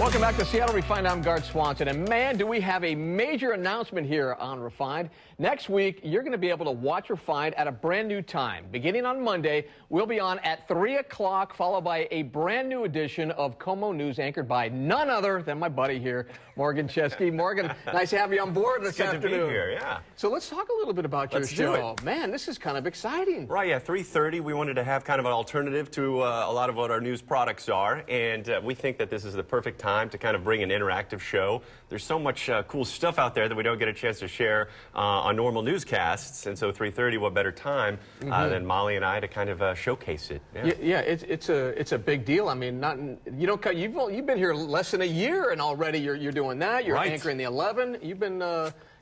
Welcome back to Seattle Refined. I'm Garth Swanson. And man, do we have a major announcement here on Refined. Next week, you're going to be able to watch Refined at a brand new time. Beginning on Monday, we'll be on at 3 o'clock, followed by a brand new edition of KOMO News, anchored by none other than my buddy here, Morgan Chesky. Morgan, nice to have you on board this afternoon. Good to be here, yeah. So let's talk a little bit about your show. Man, this is kind of exciting. Right, yeah, 3:30. We wanted to have kind of an alternative to a lot of what our news products are, and we think that this is the perfect time to kind of bring an interactive show. There's so much cool stuff out there that we don't get a chance to share on normal newscasts, and so 3:30, what better time than Molly and I to kind of showcase it. Yeah, it's a big deal. I mean, you've been here less than a year, and already you're doing that. You're anchoring the 11. You've been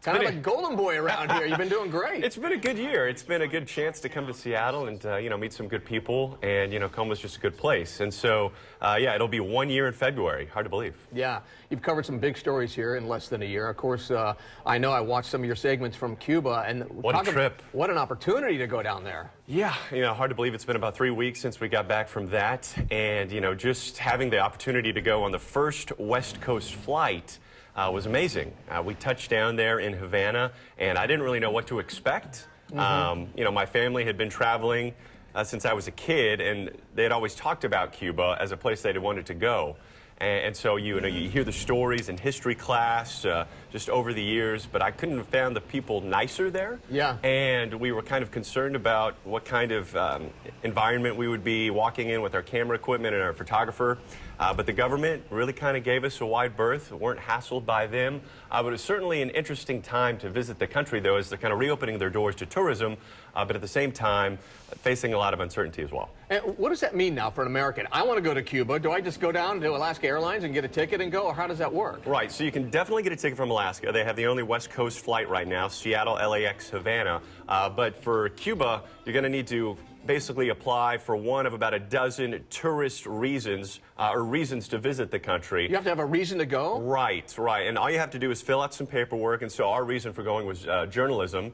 kind of a golden boy around here. You've been doing great. It's been a good year. It's been a good chance to come to Seattle and meet some good people, and KOMO's just a good place. And so yeah, it'll be 1 year in February. Hard to believe. Yeah, you've covered some big stories here in less than a year. Of course, I know I watched some of your segments from Cuba, and what a trip! What an opportunity to go down there. Yeah, hard to believe it's been about 3 weeks since we got back from that, and just having the opportunity to go on the first West Coast flight was amazing. We touched down there in Havana, and I didn't really know what to expect. My family had been traveling since I was a kid, and they had always talked about Cuba as a place they wanted to go. And so you hear the stories in history class just over the years, but I couldn't have found the people nicer there. Yeah. And we were kind of concerned about what kind of environment we would be walking in with our camera equipment and our photographer. But the government really kind of gave us a wide berth. We weren't hassled by them. But it was certainly an interesting time to visit the country, though, as they're kind of reopening their doors to tourism, but at the same time, facing a lot of uncertainty as well. And what does that mean now for an American? I want to go to Cuba. Do I just go down to Alaska Airlines and get a ticket and go, or how does that work? Right, so you can definitely get a ticket from Alaska. They have the only West Coast flight right now, Seattle, LAX, Havana. But for Cuba, you're going to need to basically apply for one of about a dozen tourist reasons, or reasons to visit the country. You have to have a reason to go? Right. And all you have to do is fill out some paperwork, and so our reason for going was journalism.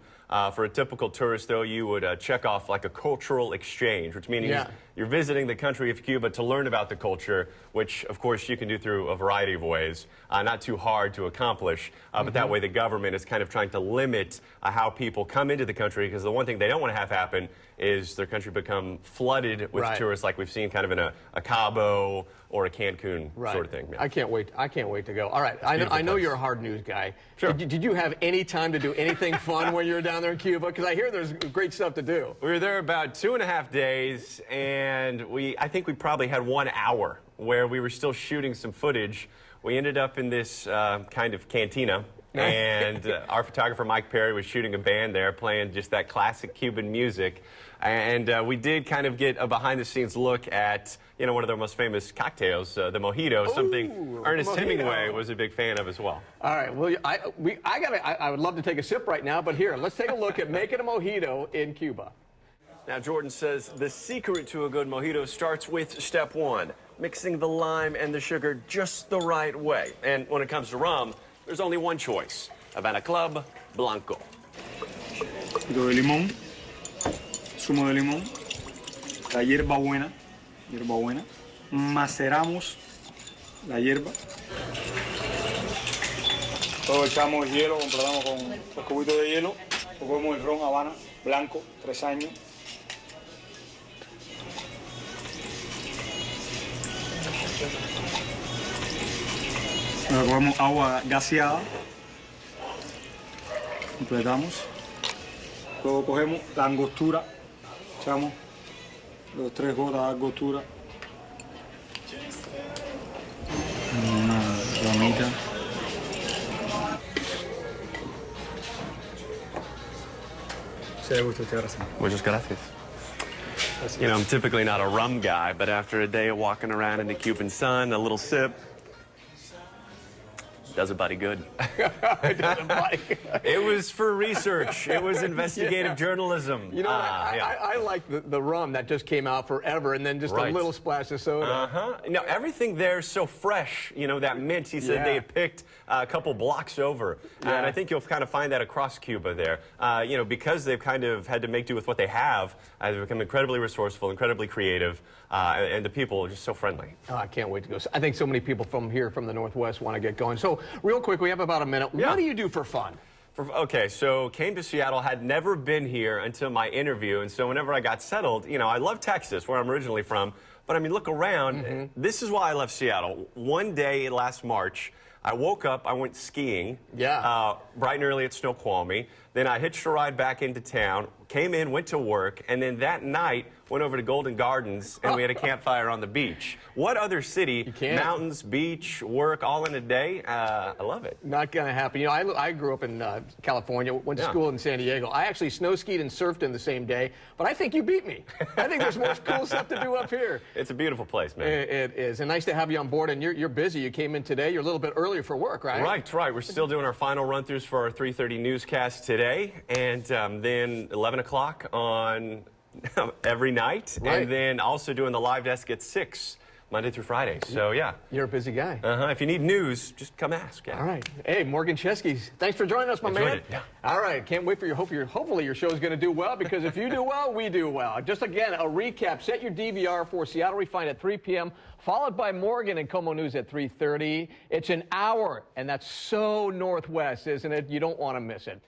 For a typical tourist, though, you would check off like a cultural exchange, which means you're visiting the country of Cuba to learn about the culture, which, of course, you can do through a variety of ways. Not too hard to accomplish, but that way the government is kind of trying to limit how people come into the country, because the one thing they don't want to have happen is their country become flooded with tourists, like we've seen kind of in a Cabo or a Cancun sort of thing. Yeah. I can't wait to go. All right, I know you're a hard news guy. Sure. Did you have any time to do anything fun when you were down there in Cuba? Because I hear there's great stuff to do. We were there about 2.5 days, and I think we probably had 1 hour where we were still shooting some footage. We ended up in this kind of cantina. And our photographer, Mike Perry, was shooting a band there, playing just that classic Cuban music. And we did kind of get a behind-the-scenes look at, one of their most famous cocktails, the mojito, something Ernest Hemingway was a big fan of as well. All right, well, I would love to take a sip right now, but here, let's take a look at making a mojito in Cuba. Now, Jordan says the secret to a good mojito starts with step 1, mixing the lime and the sugar just the right way. And when it comes to rum, there's only one choice, Havana Club Blanco. Pico de limón, zumo de limón, la hierba buena, maceramos la hierba. Luego echamos el hielo, completamos con los cubitos de hielo, cogemos el ron Habana Blanco, 3 años. Ahora cogemos agua gaseada, completamos. Luego cogemos la angostura, echamos 2-3 gotas de angostura. Una ramita. Se le gusta, muchas gracias. Muchas gracias. I'm typically not a rum guy, but after a day of walking around in the Cuban sun, a little sip, Does a buddy good. It doesn't bite. It was for research. It was investigative journalism. You know, I like the rum that just came out forever, and then just a little splash of soda. No, everything there's so fresh. You know, that mint, he said they had picked a couple blocks over. And I think you'll kind of find that across Cuba there. You know, because they've kind of had to make do with what they have, they've become incredibly resourceful, incredibly creative, and the people are just so friendly. Oh, I can't wait to go. I think so many people from here, from the Northwest, want to get going. So, real quick, we have about a minute. What do you do for fun? Okay, so came to Seattle, had never been here until my interview, and so whenever I got settled, you know, I love Texas, where I'm originally from, but I mean, look around. This is why I love Seattle. One day last March, I woke up, I went skiing, bright and early at Snoqualmie, then I hitched a ride back into town, came in, went to work, and then that night went over to Golden Gardens and we had a campfire on the beach. What other city, mountains, beach, work, all in a day? I love it. Not going to happen. You know, I grew up in California, went to school in San Diego. I actually snow skied and surfed in the same day, but I think you beat me. I think there's more cool stuff to do up here. It's a beautiful place, man. It is. And nice to have you on board, and you're busy. You came in today. You're a little bit earlier for work, right? Right. We're still doing our final run-throughs for our 3:30 newscast today, and then 11 o'clock on every night, and then also doing the live desk at 6 Monday through Friday. So yeah, you're a busy guy. If you need news, just come ask. All right. Hey, Morgan Chesky, thanks for joining us, my man. All right. Can't wait for your hopefully your show is going to do well, because if you do well, we do well. Just again, a recap. Set your DVR for Seattle Refined at 3 p.m. followed by Morgan and KOMO News at 3:30. It's an hour, and that's so Northwest, isn't it? You don't want to miss it.